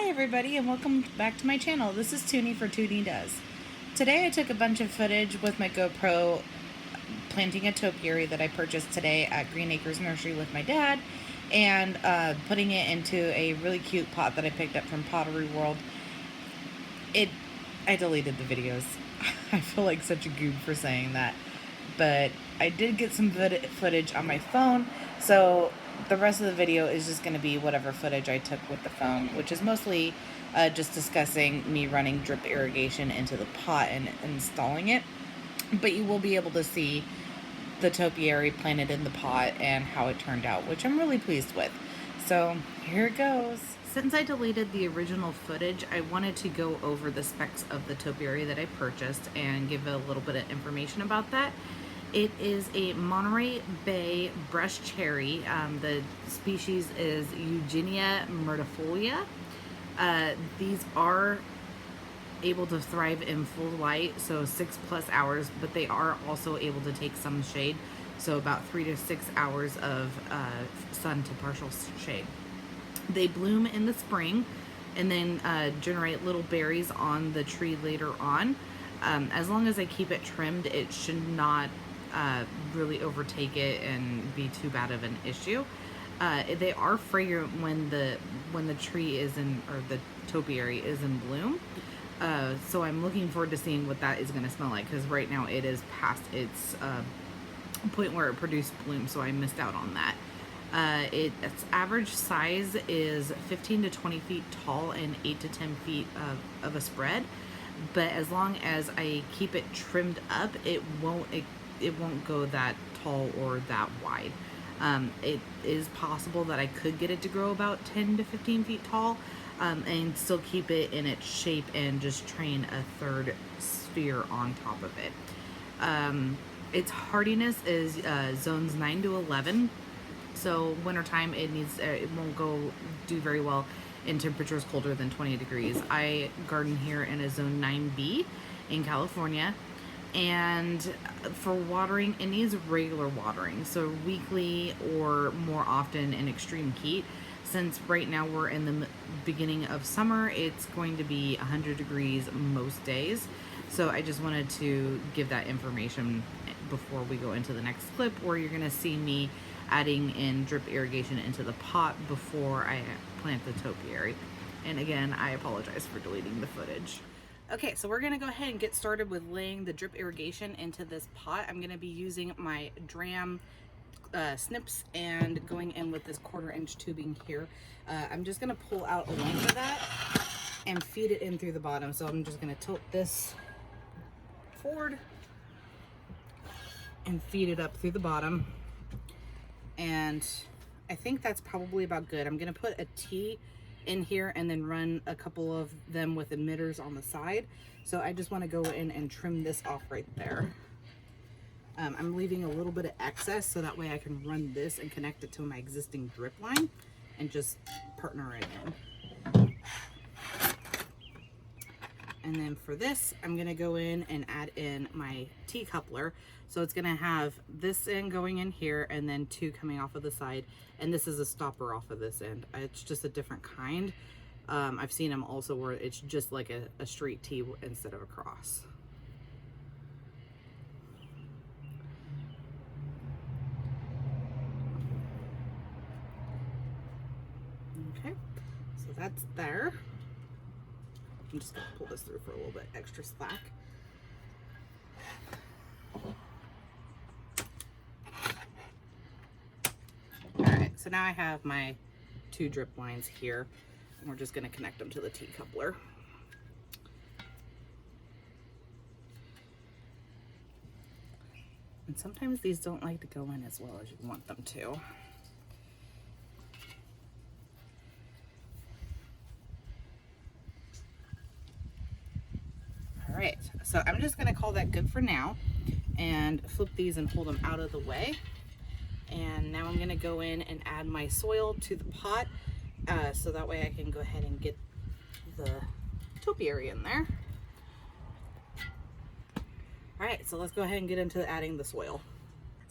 Hi everybody and welcome back to my channel. This is Toonie for Toonie Does. Today I took a bunch of footage with my GoPro planting a topiary that I purchased today at Green Acres Nursery with my dad and putting it into a really cute pot that I picked up from Pottery World. I deleted the videos. I feel like such a goob for saying that, but I did get some footage on my phone, so the rest of the video is just going to be whatever footage I took with the phone, which is mostly just discussing me running drip irrigation into the pot and installing it. But you will be able to see the topiary planted in the pot and how it turned out, which I'm really pleased with. So here it goes. Since I deleted the original footage, I wanted to go over the specs of the topiary that I purchased and give a little bit of information about that. It is a Monterey Bay brush cherry. The species is Eugenia myrtifolia. These are able to thrive in full light, so 6+ hours, but they are also able to take some shade, so about 3 to 6 hours of sun to partial shade. They bloom in the spring and then generate little berries on the tree later on. As long as I keep it trimmed, it should not really overtake it and be too bad of an issue. They are fragrant when the tree is in, or the topiary is in bloom. So I'm looking forward to seeing what that is going to smell like, because right now it is past its point where it produced bloom, so I missed out on that. Its average size is 15 to 20 feet tall and 8 to 10 feet of a spread. But as long as I keep it trimmed up, it won't go that tall or that wide. It is possible that I could get it to grow about 10 to 15 feet tall and still keep it in its shape and just train a third sphere on top of it. Its hardiness is zones 9 to 11. So wintertime, it won't do very well in temperatures colder than 20 degrees. I garden here in a zone 9B in California, and for watering, it needs regular watering, so weekly or more often in extreme heat. Since right now we're in the beginning of summer, it's going to be 100 degrees most days. So I just wanted to give that information before we go into the next clip, where you're going to see me adding in drip irrigation into the pot before I plant the topiary. And again, I apologize for deleting the footage. Okay, so we're gonna go ahead and get started with laying the drip irrigation into this pot. I'm gonna be using my dram snips and going in with this 1/4 inch tubing here. I'm just gonna pull out a length of that and feed it in through the bottom. So I'm just gonna tilt this forward and feed it up through the bottom. And I think that's probably about good. I'm gonna put a T in here and then run a couple of them with emitters on the side. So I just wanna go in and trim this off right there. I'm leaving a little bit of excess so that way I can run this and connect it to my existing drip line and just partner it in. And then for this, I'm gonna go in and add in my T coupler. So it's gonna have this end going in here and then 2 coming off of the side. And this is a stopper off of this end. It's just a different kind. I've seen them also where it's just like a straight T instead of a cross. Okay, so that's there. I'm just gonna pull this through for a little bit extra slack. All right, so now I have my 2 drip lines here, and we're just gonna connect them to the T coupler. And sometimes these don't like to go in as well as you want them to. All right, so I'm just gonna call that good for now and flip these and hold them out of the way. And now I'm gonna go in and add my soil to the pot so that way I can go ahead and get the topiary in there. All right, so let's go ahead and get into adding the soil.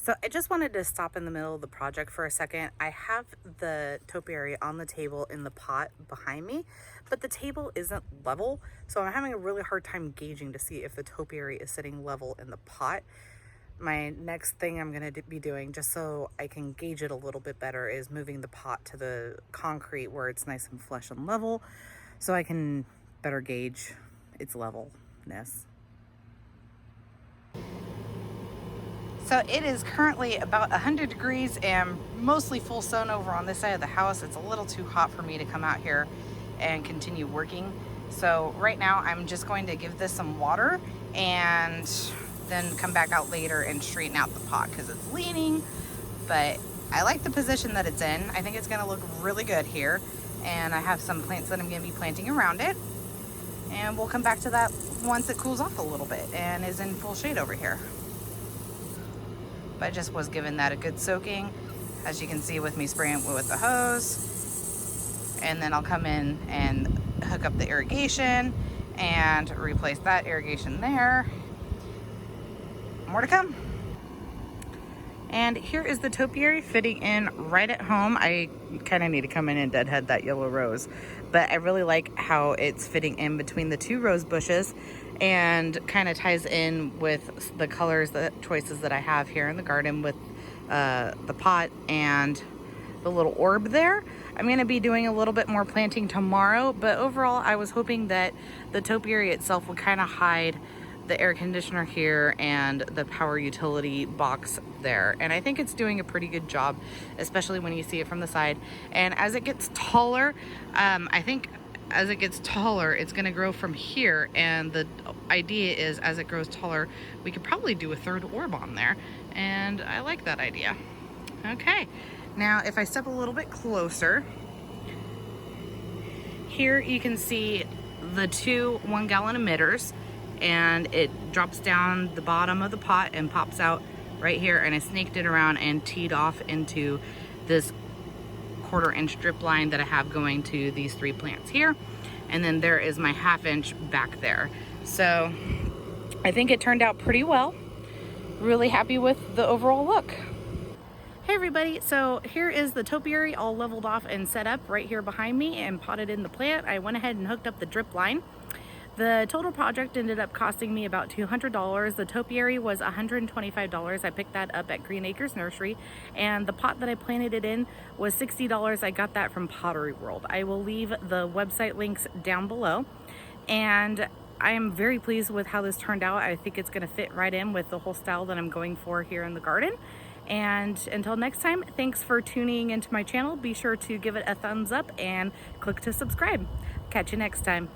So I just wanted to stop in the middle of the project for a second. I have the topiary on the table in the pot behind me, but the table isn't level. So I'm having a really hard time gauging to see if the topiary is sitting level in the pot. My next thing I'm going to be doing, just so I can gauge it a little bit better, is moving the pot to the concrete where it's nice and flush and level, so I can better gauge its levelness. So it is currently about 100 degrees and mostly full sun over on this side of the house. It's a little too hot for me to come out here and continue working. So right now I'm just going to give this some water and then come back out later and straighten out the pot because it's leaning. But I like the position that it's in. I think it's going to look really good here. And I have some plants that I'm going to be planting around it. And we'll come back to that once it cools off a little bit and is in full shade over here. But I just was giving that a good soaking, as you can see with me spraying with the hose. And then I'll come in and hook up the irrigation and replace that irrigation there. More to come. And here is the topiary fitting in right at home. I kind of need to come in and deadhead that yellow rose, but I really like how it's fitting in between the two rose bushes and kind of ties in with the colors, the choices that I have here in the garden with the pot and the little orb there. I'm going to be doing a little bit more planting tomorrow, but overall I was hoping that the topiary itself would kind of hide the air conditioner here and the power utility box there, and I think it's doing a pretty good job, especially when you see it from the side. And as it gets taller, I think as it gets taller it's going to grow from here, and the idea is as it grows taller we could probably do a third orb on there, and I like that idea. Okay, now if I step a little bit closer, here you can see the two 1 gallon emitters, and it drops down the bottom of the pot and pops out right here, and I snaked it around and teed off into this 1/4 inch drip line that I have going to these 3 plants here, and then there is my 1/2 inch back there. So I think it turned out pretty well. Really happy with the overall look. Hey everybody, so here is the topiary all leveled off and set up right here behind me and potted in the plant. I went ahead and hooked up the drip line. The total project ended up costing me about $200. The topiary was $125. I picked that up at Green Acres Nursery, and the pot that I planted it in was $60. I got that from Pottery World. I will leave the website links down below, and I am very pleased with how this turned out. I think it's going to fit right in with the whole style that I'm going for here in the garden. And until next time, thanks for tuning into my channel. Be sure to give it a thumbs up and click to subscribe. Catch you next time.